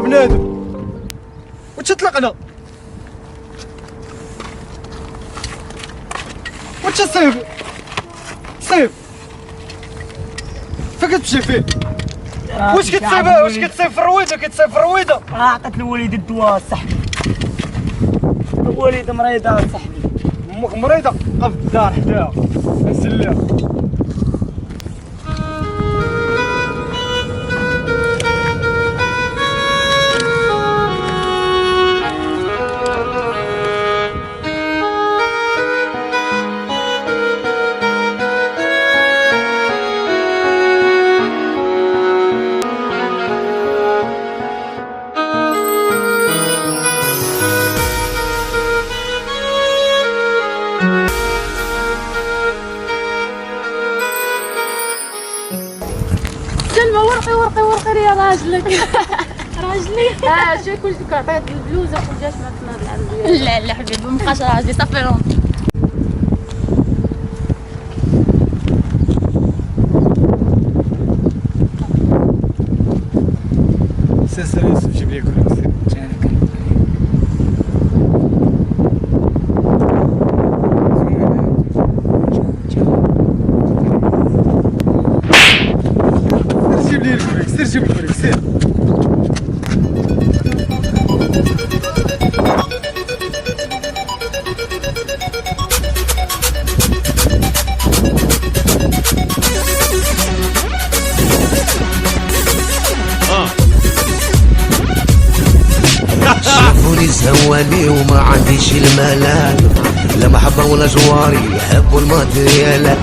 بنادم وتطلقنا وتصيب صيب فين كتمشي فين؟ واش كتصيب في الرويضه؟ كتصيب في الرويضه؟ عطات الوالده الدواء صاحبي. الوالده مريضه صاحبي. امك مريضه؟ بقى في الدار حداها نسليها. ورقي يا راجلك. راجلي شي كلشي كعطيت البلوزه وجات ما تنهض. لا لا حبيبي مابقاش راجلي صافي رون. سير يوسف جيب لي كل سير. جيب لي الكوريك سير جيب الكوريك سير. شافوني زواني وما عنديش الملال، لا محبة ولا جواري يحبوا الماتريال.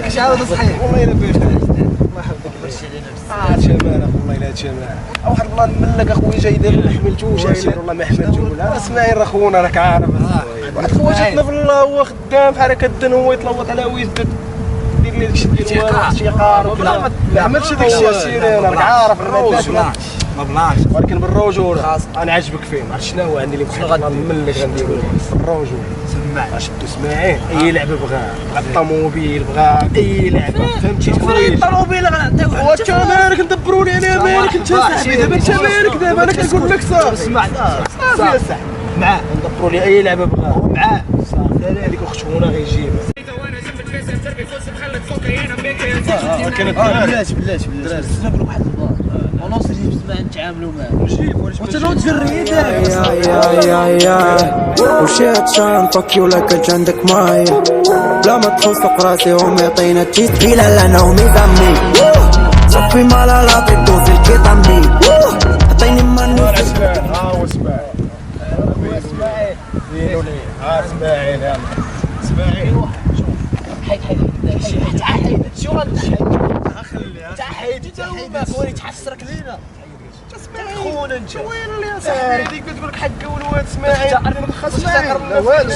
ايش عاود صحيح والله الا باش الله يحفظك شمال والله الا شمال واحد الله نملك اخويا جاي داير ما حملتوش والله ما حملتو. لا اسماعيل خونا راك عارف واحد خواتنا في الله هو خدام بحال هكا الدن هو يتلوط على ولده دير لي داكشي ديال الشيقار ما عملتش داكشي السيرين راك عارف ما بلاش ولكن بالرجوله انا عاجبك فيه ما عرفتش شنو هو عندي اللي بغيت نملك غنديرو بالرجوله. سمع شدو اسماعيل اي لعبه بغا الطوموبيل بغا اي لعبه فهمتي تقول الطوموبيل غنعطيوه وانت مالك ندبروني انا مالك انت صاحبي دابا انت مالك دابا انا كنقول لك صافي صافي يا صاحبي معاه ندبروا لي اي لعبه بغا معاه صافي هذيك اختونا غيجيبها. بلاش نقول واحد ونص جيب اسماعيل نتعاملوا معاه نجيب وانت لو تجري وشيت شان فك يو لك عندك ماي بلا ما تخصق راسي هم يعطينا تيت لا لا نومي زمي صفي مالا لا تدو في الكيتامي عطيني ماني اسماعيل اسماعيل يلا اسماعيل حيد شو حيد انت هو كون يتحسرك لينا خونا انت وين اللي يا صاحبي هذيك كتقول لك حق والواد اسماعيل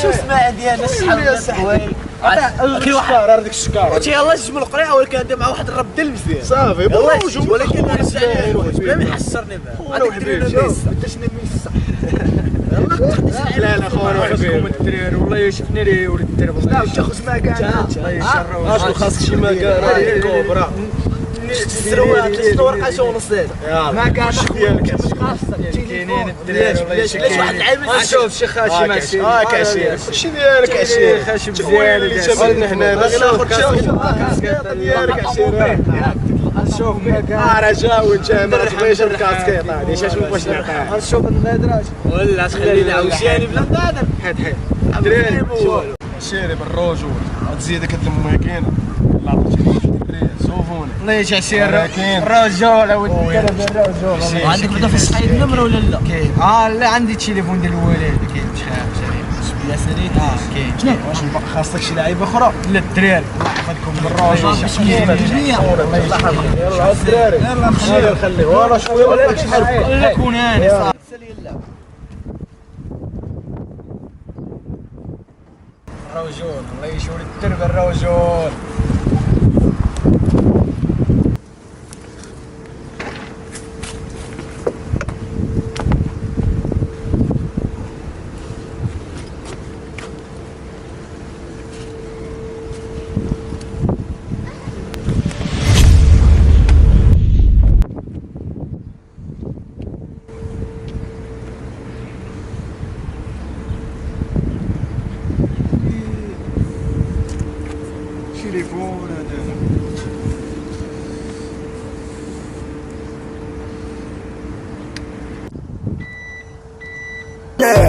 شو اسماعيل ديالنا الشحال يا صاحبي كاين واحد ديك الشكاره يلاه جمل قريعه ولكن هذا مع واحد الرب دلم فيه صافي موجود ولكن انا بلا ما يحسرني معاه هذاك الدري بداش نميس لا خونا خاصكم الدراري والله شفنا ليه ولد الدراري والله تاخذ مكانه الله يشرف اشنو خاصك شي مكانه كبرى السروال ورقه شو ونص ما كان ديالك كاينين الدراري ليش واحد العيب شوف شي خاشي ماشي كاشي شي ديالك عشير خاشي مزيان اللي جابنا هنا باغي ناخذ الكاسكيطه ديالك عشير نشوف راه جاوي جامع ما تبغيش الكاسكيطه هادي اش باش نعطيها نشوف النادراج ولا تخلينا عاوشاني بلا نادر حيد الدراري شيري بالرجول تزيدك هاد الماكينه لا عطيتيني الدراري شوفوني الله يجعل الرجوله والدرب عندك بدا في الصحيح النمره ولا لا؟ كاين لا عندي التليفون ديال الوالد كاين شحال يا سريت كاين شنو واش خاصك شي لعيبه اخرى لا الدراري الله يحفظكم بالرجوله الله يحفظك يلا الدراري يلا نمشيو نخليه ورا شويه ولا شحال لكون هاني صافي الرجول الله يشور الدرب الرجول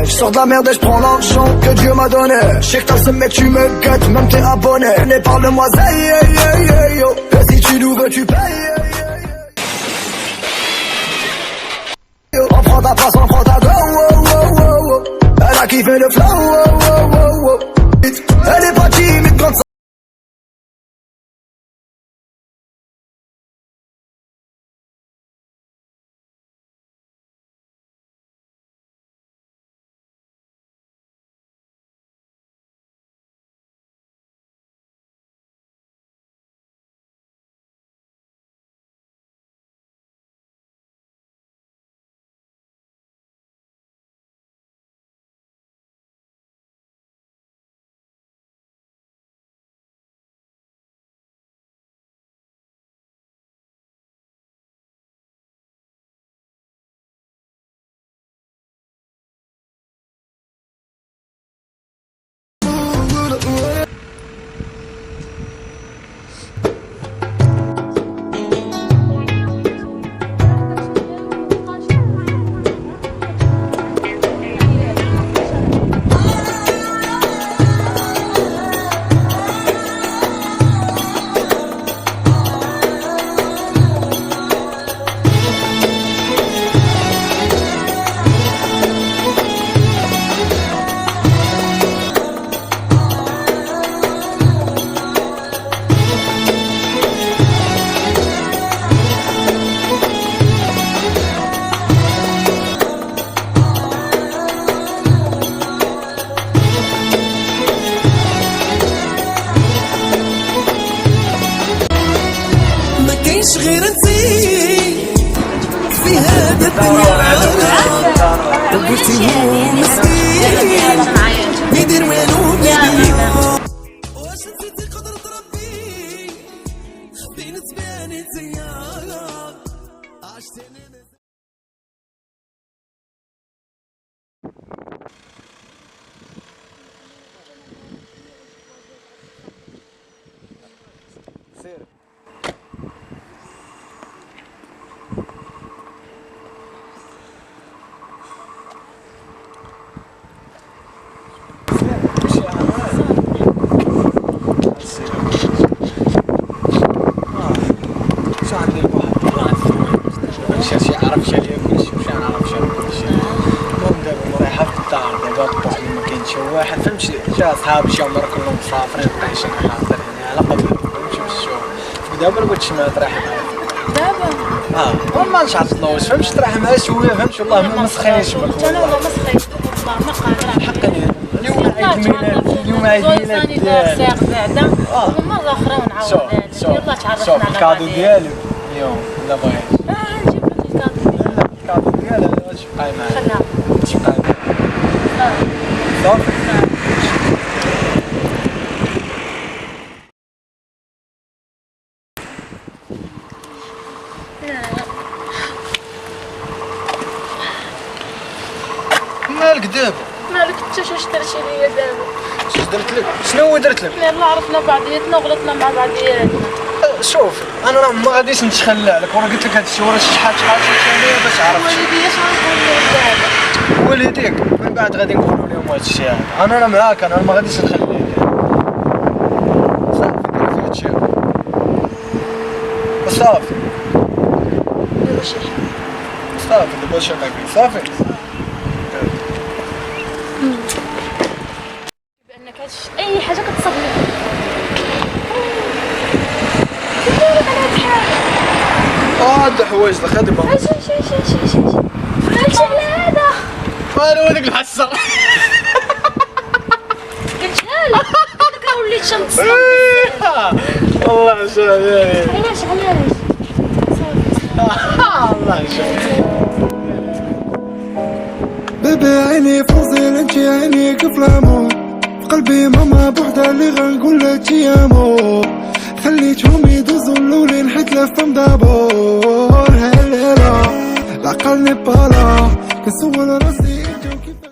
Je sors de la merde et je prends l'argent que Dieu m'a donné. Je sais que t'as ce mec, tu me guettes, même t'es abonné. Mais parle-moi, yo. Et si tu nous veux, tu payes. On prend ta place, on prend ta go. Elle a kiffé le flow. Elle est pas timide comme ça. غير انتي في هذا الدنيا قلتي هو مسكين ما يدير والو بيديا واش نسيتي قدرة ربي بين تباني تيا عشتيني واحد فهمتي جا صحابي شي عمر كلهم مسافرين عايشين حاضر هنا على قبل نمشي نشوف دابا ما قلتش ما تراحي دابا ما نشعطلوش فهمتي تراحي معاه شويه فهمتي والله ما مسخينش بك انا والله ما سخيت والله ما قادره حقا اليوم عيد ميلاد ديالي بعدا ومره اخرى ونعاود يلا تعرفنا على الكادو ديالي اليوم لا بغيت نجيب لك الكادو ديالي لا الكادو ديالي تبقاي معايا خليها تبقاي صافي مالك دابا؟ مالك انت شو درتي ليا دابا؟ شنو درت لك؟ شنو درت لك؟ يلا عرفنا بعضياتنا وغلطنا مع بعضياتنا. شوف انا راه ما غاديش نتخلى عليك وانا قلت لك هاد الشيء وراه شحال ثانيه باش عرفت. والدي اش غنقول دابا؟ والديك من بعد غادي نقولوا لهم هاد الشيء هذا، انا راه معاك انا ما غاديش نخليك. صافي دير في هاد الشيء. صافي. ديروا شي حاجة. صافي دابا شي حاجة صافي. بانك اي حاجه كتصدمني هاد الحوايج الخدمه اش على هذا انا هذاك الحسر قلت لك هذاك وليت شنط والله شاف علاش الله شاف بيبي عيني فوزيل انتي عينيك فلامو في قلبي ماما بوحدة اللي غنقول لك يا مو خليتهم يدوزوا اللولين حيت لفهم دابور هالليلة العقل ني با لا كنسول راسي